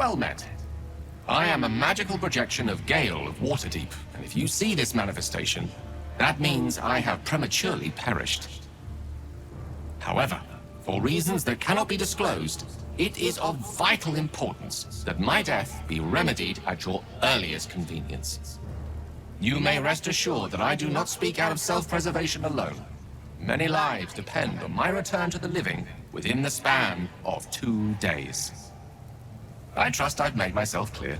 Well met. I am a magical projection of Gale of Waterdeep, and if you see this manifestation, that means I have prematurely perished. However, for reasons that cannot be disclosed, it is of vital importance that my death be remedied at your earliest convenience. You may rest assured that I do not speak out of self-preservation alone. Many lives depend on my return to the living within the span of 2 days. I trust I've made myself clear.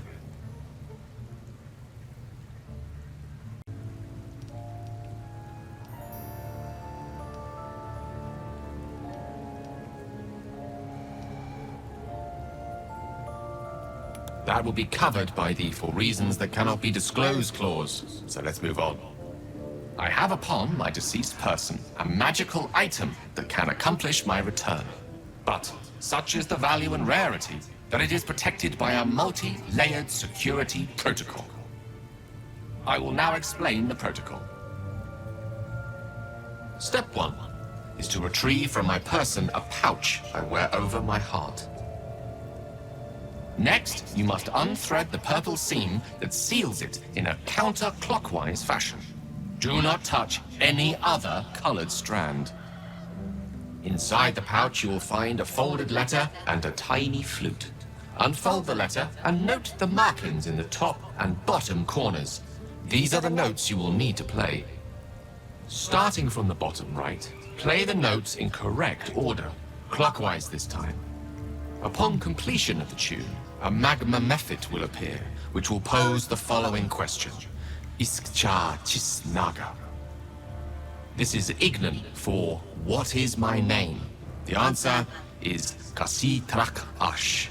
That will be covered by the "for reasons that cannot be disclosed" clause, so let's move on. I have upon my deceased person a magical item that can accomplish my return. But such is the value and rarity that it is protected by a multi-layered security protocol. I will now explain the protocol. Step 1 is to retrieve from my person a pouch I wear over my heart. Next, you must unthread the purple seam that seals it in a counterclockwise fashion. Do not touch any other colored strand. Inside the pouch, you will find a folded letter and a tiny flute. Unfold the letter and note the markings in the top and bottom corners. These are the notes you will need to play. Starting from the bottom right, play the notes in correct order, clockwise this time. Upon completion of the tune, a magma method will appear, which will pose the following question. Iskcha Chisnaga. This is Ignan for "what is my name?" The answer is Kasitrak Ash.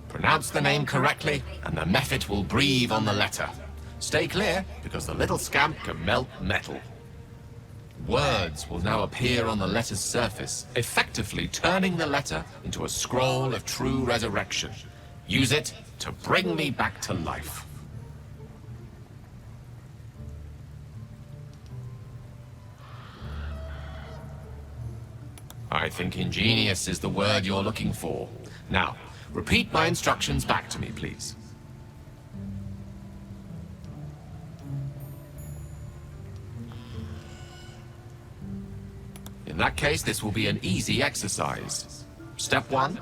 Pronounce the name correctly, and the method will breathe on the letter. Stay clear, because the little scamp can melt metal. Words will now appear on the letter's surface, effectively turning the letter into a scroll of true resurrection. Use it to bring me back to life. I think ingenious is the word you're looking for. Now, repeat my instructions back to me, please. In that case, this will be an easy exercise. Step 1.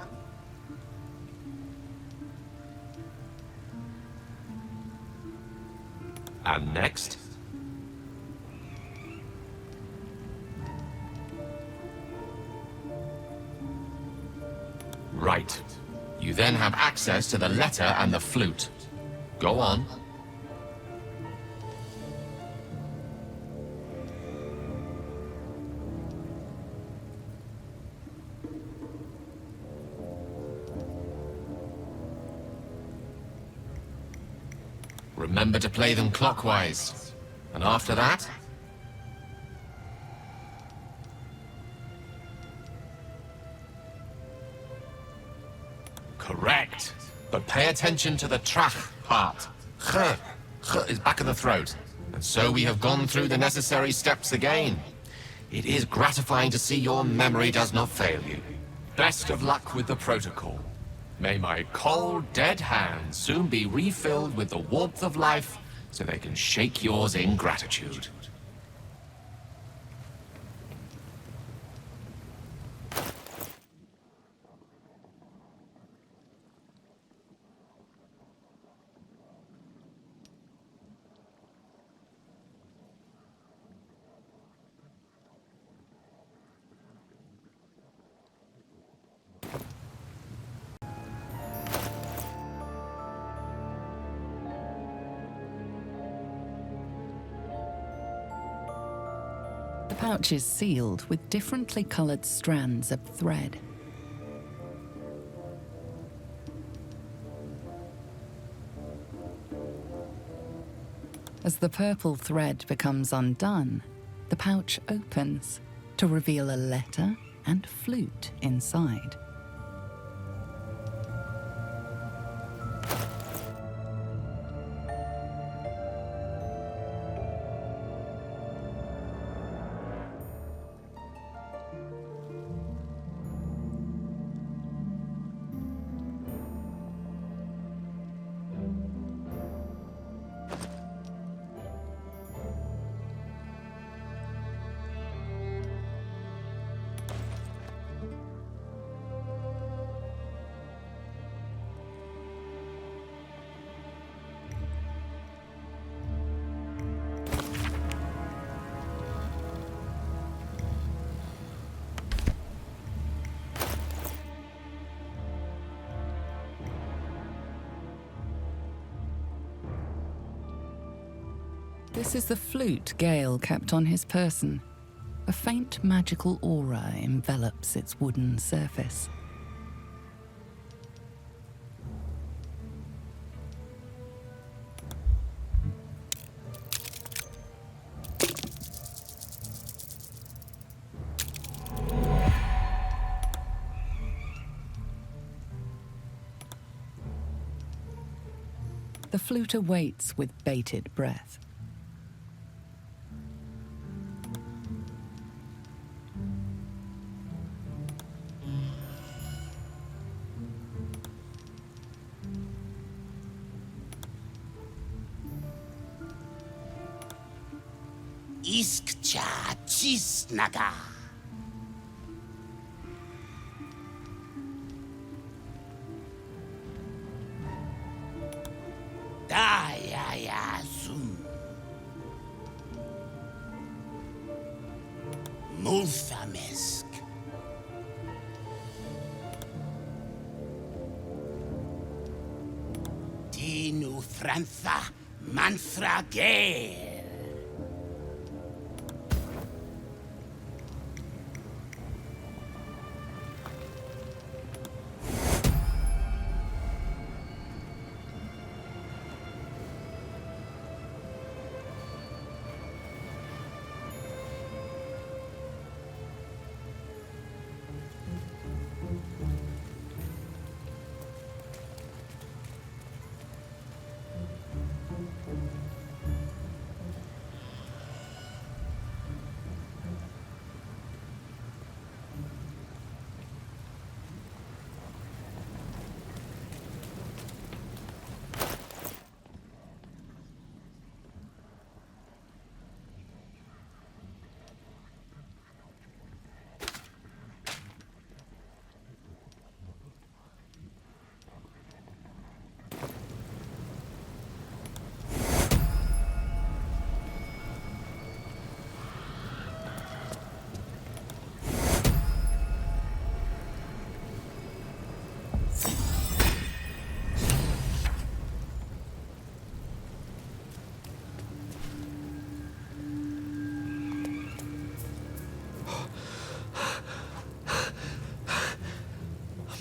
And next. Right. You then have access to the letter and the flute. Go on. Remember to play them clockwise. And after that? Correct. But pay attention to the trach part. Ch. Ch is back of the throat. And so we have gone through the necessary steps again. It is gratifying to see your memory does not fail you. Best of luck with the protocol. May my cold, dead hands soon be refilled with the warmth of life so they can shake yours in gratitude. The pouch is sealed with differently colored strands of thread. As the purple thread becomes undone, the pouch opens to reveal a letter and flute inside. This is the flute Gale kept on his person. A faint magical aura envelops its wooden surface. The flute awaits with bated breath. Iskcha Chisnaga. Daya Zum. Multhamesk. Tinu Frantha Manthra Gale.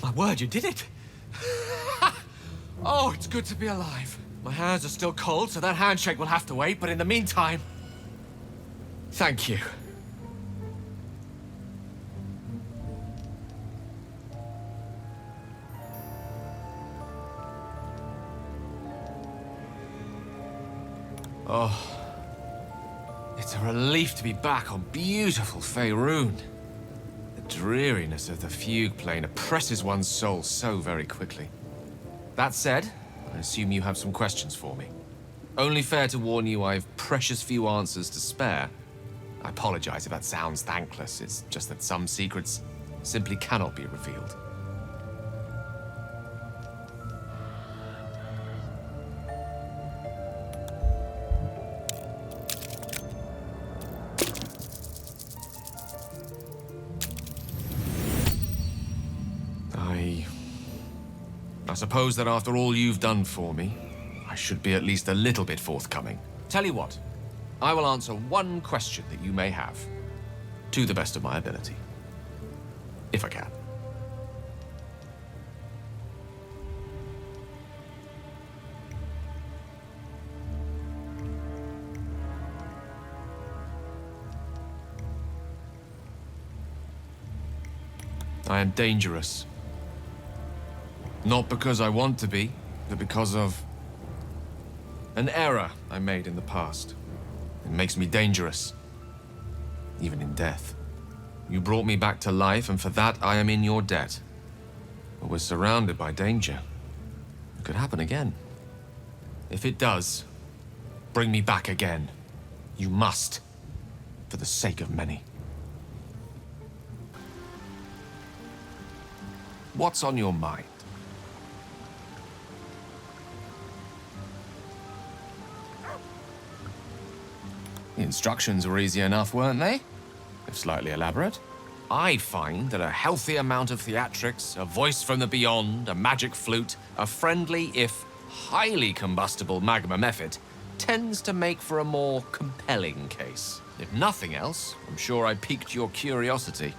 My word, you did it! Oh, it's good to be alive. My hands are still cold, so that handshake will have to wait, but in the meantime... Thank you. Oh... It's a relief to be back on beautiful Faerun. The dreariness of the fugue plane oppresses one's soul so very quickly. That said, I assume you have some questions for me. Only fair to warn you I've precious few answers to spare. I apologize if that sounds thankless, it's just that some secrets simply cannot be revealed. I suppose that after all you've done for me, I should be at least a little bit forthcoming. Tell you what, I will answer one question that you may have, to the best of my ability. If I can. I am dangerous. Not because I want to be, but because of an error I made in the past. It makes me dangerous, even in death. You brought me back to life, and for that I am in your debt. But we're surrounded by danger. It could happen again. If it does, bring me back again. You must, for the sake of many. What's on your mind? The instructions were easy enough, weren't they? If slightly elaborate. I find that a healthy amount of theatrics, a voice from the beyond, a magic flute, a friendly, if highly combustible magma method, tends to make for a more compelling case. If nothing else, I'm sure I piqued your curiosity.